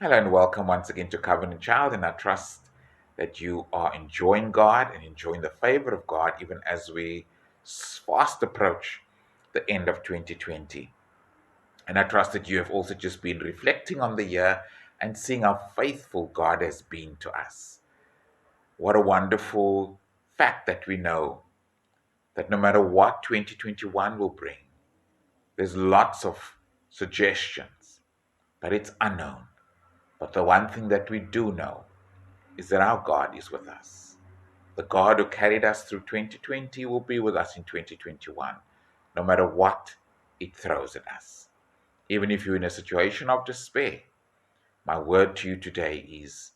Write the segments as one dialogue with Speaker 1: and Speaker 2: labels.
Speaker 1: Hello and welcome once again to Covenant Child, and I trust that you are enjoying God and enjoying the favor of God even as we fast approach the end of 2020. And I trust that you have also just been reflecting on the year and seeing how faithful God has been to us. What a wonderful fact that we know that no matter what 2021 will bring, there's lots of suggestions, but it's unknown. But the one thing that we do know is that our God is with us. The God who carried us through 2020 will be with us in 2021, no matter what it throws at us. Even if you're in a situation of despair, my word to you today is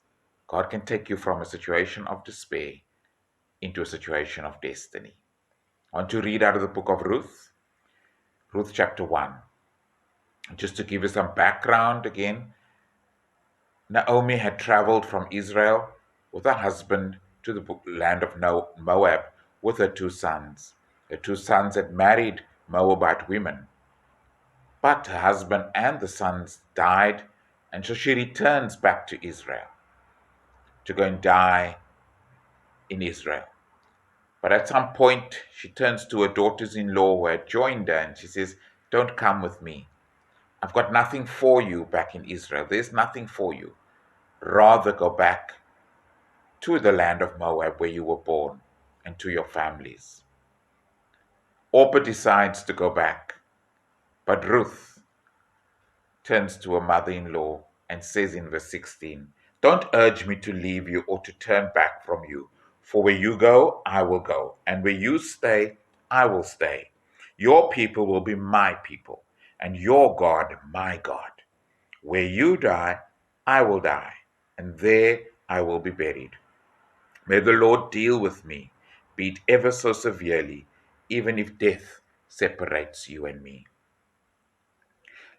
Speaker 1: God can take you from a situation of despair into a situation of destiny. I want to read out of the book of Ruth, Ruth chapter 1. Just to give you some background again, Naomi had traveled from Israel with her husband to the land of Moab with her two sons. Her two sons had married Moabite women, but her husband and the sons died, and so she returns back to Israel to go and die in Israel. But at some point, she turns to her daughters in law who had joined her and she says, "Don't come with me. I've got nothing for you back in Israel. There's nothing for you. Rather go back to the land of Moab where you were born and to your families." Orpah decides to go back, but Ruth turns to her mother-in-law and says in verse 16, "Don't urge me to leave you or to turn back from you, for where you go, I will go, and where you stay, I will stay. Your people will be my people, and your God, my God. Where you die, I will die, and there I will be buried. May the Lord deal with me, be it ever so severely, even if death separates you and me."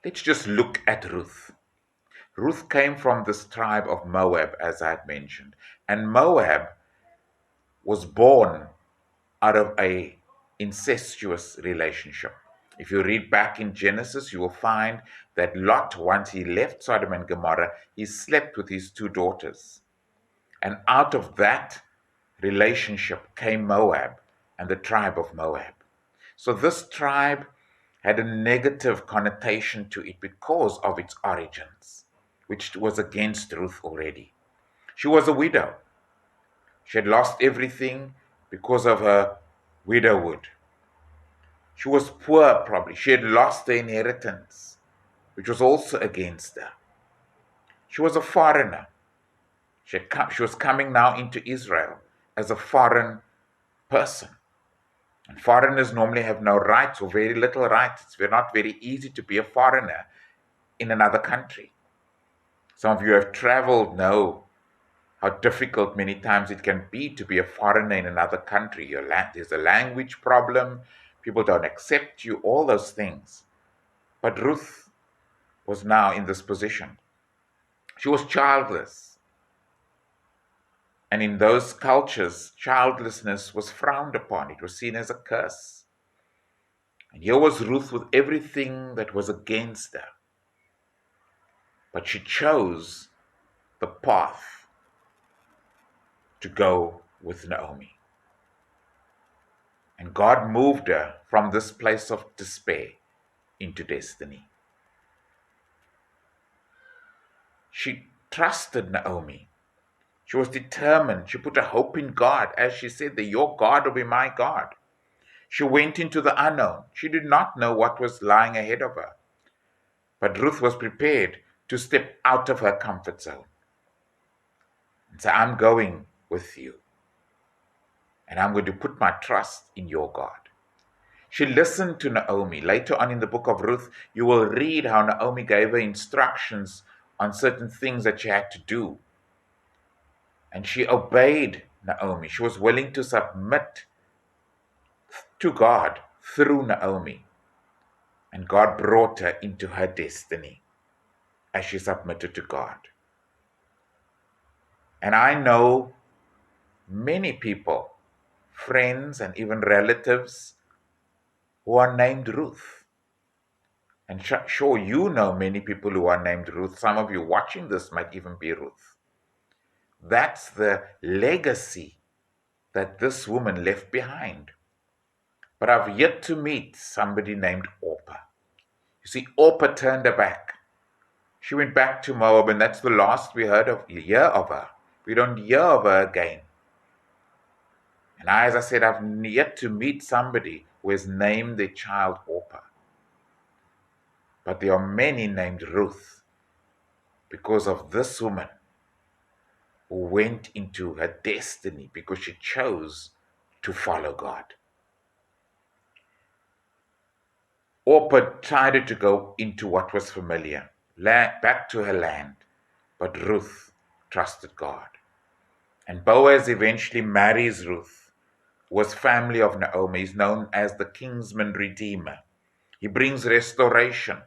Speaker 1: Let's just look at Ruth. Ruth came from this tribe of Moab, as I had mentioned, and Moab was born out of a incestuous relationship. If you read back in Genesis, you will find that Lot, once he left Sodom and Gomorrah, he slept with his two daughters. And out of that relationship came Moab and the tribe of Moab. So this tribe had a negative connotation to it because of its origins, which was against Ruth already. She was a widow. She had lost everything because of her widowhood. She was poor, probably. She had lost the inheritance, which was also against her. She was a foreigner. She was coming now into Israel as a foreign person. And foreigners normally have no rights or very little rights. It's not very easy to be a foreigner in another country. Some of you have traveled know how difficult many times it can be to be a foreigner in another country. There's a language problem, people don't accept you, all those things. But Ruth was now in this position. She was childless. And in those cultures, childlessness was frowned upon. It was seen as a curse. And here was Ruth with everything that was against her. But she chose the path to go with Naomi. And God moved her from this place of despair into destiny. She trusted Naomi. She was determined. She put her hope in God. As she said, that your God will be my God. She went into the unknown. She did not know what was lying ahead of her. But Ruth was prepared to step out of her comfort zone and say, "I'm going with you. And I'm going to put my trust in your God." She listened to Naomi. Later on in the book of Ruth, you will read how Naomi gave her instructions on certain things that she had to do. And she obeyed Naomi. She was willing to submit to God through Naomi. And God brought her into her destiny as she submitted to God. And I know many people, friends and even relatives, who are named Ruth. And sure, you know many people who are named Ruth. Some of you watching this might even be Ruth. That's the legacy that this woman left behind. But I've yet to meet somebody named Orpah. You see, Orpah turned her back. She went back to Moab, and that's the last we hear of her. We don't hear of her again. And as I said, I've yet to meet somebody who has named their child Orpah. But there are many named Ruth because of this woman who went into her destiny because she chose to follow God. Orpah tried to go into what was familiar, back to her land, but Ruth trusted God. And Boaz eventually marries Ruth, who was family of Naomi. He's known as the kinsman redeemer. He brings restoration.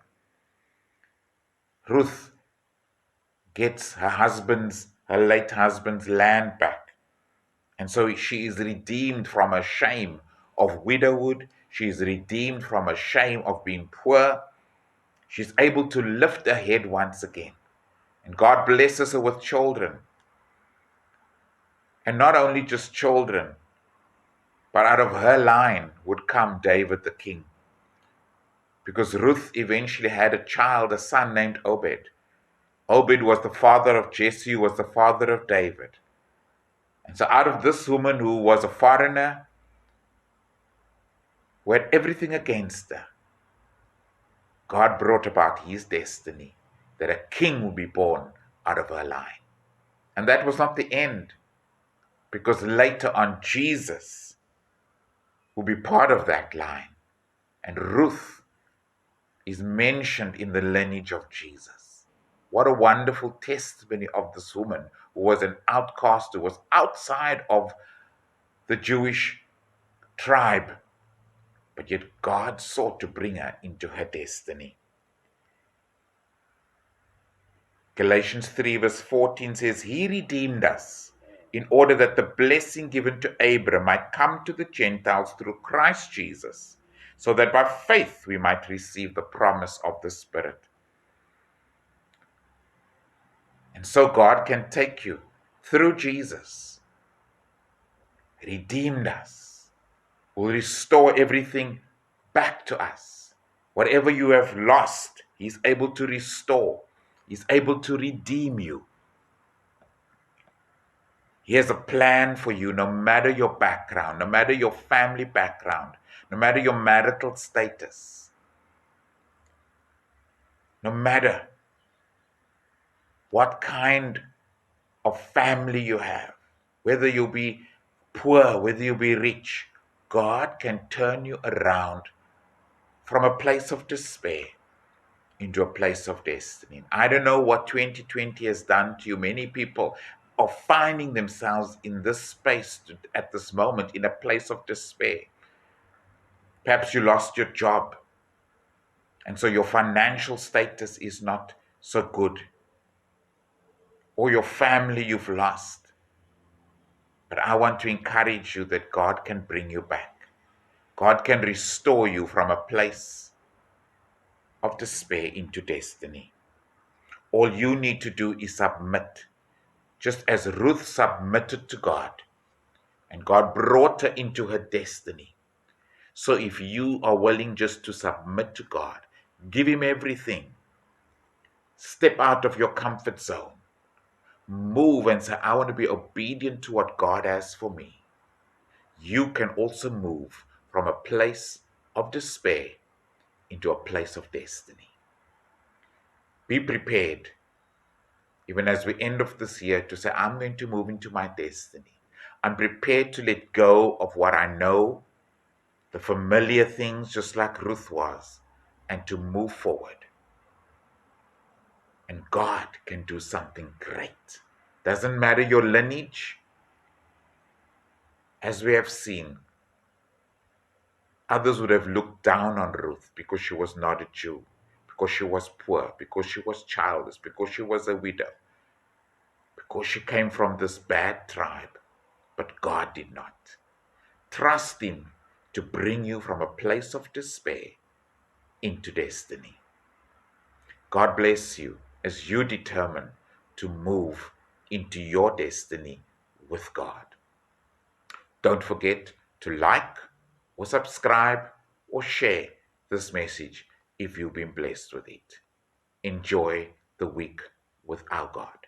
Speaker 1: Ruth gets her late husband's land back. And so she is redeemed from a shame of widowhood. She is redeemed from a shame of being poor. She's able to lift her head once again. And God blesses her with children. And not only just children, but out of her line would come David the king. Because Ruth eventually had a son named Obed. Obed was the father of Jesse, who was the father of David. And so out of this woman who was a foreigner, who had everything against her, God brought about his destiny, that a king would be born out of her line. And that was not the end, because later on Jesus will be part of that line. And Ruth is mentioned in the lineage of Jesus. What a wonderful testimony of this woman who was an outcast, who was outside of the Jewish tribe, but yet God sought to bring her into her destiny. Galatians 3 verse 14 says, He redeemed us in order that the blessing given to Abraham might come to the Gentiles through Christ Jesus, so that by faith we might receive the promise of the Spirit. And so God can take you through Jesus, redeemed us, will restore everything back to us. Whatever you have lost, He's able to restore. He's able to redeem you. He has a plan for you, no matter your background, no matter your family background, no matter your marital status, no matter what kind of family you have, whether you be poor, whether you be rich, God can turn you around from a place of despair into a place of destiny. I don't know what 2020 has done to you. Many people are finding themselves in this space at this moment, in a place of despair. Perhaps you lost your job, and so your financial status is not so good, or your family you've lost. But I want to encourage you that God can bring you back. God can restore you from a place of despair into destiny. All you need to do is submit, just as Ruth submitted to God, and God brought her into her destiny. So if you are willing just to submit to God, give Him everything, step out of your comfort zone, move and say, I want to be obedient to what God has for me. You can also move from a place of despair into a place of destiny. Be prepared, even as we end of this year, to say, I'm going to move into my destiny. I'm prepared to let go of what I know, the familiar things, just like Ruth was, and to move forward. And God can do something great. Doesn't matter your lineage. As we have seen, others would have looked down on Ruth because she was not a Jew, because she was poor, because she was childless, because she was a widow, because she came from this bad tribe. But God did not. Trust Him to bring you from a place of despair into destiny. God bless you as you determine to move into your destiny with God. Don't forget to like or subscribe or share this message if you've been blessed with it. Enjoy the week with our God.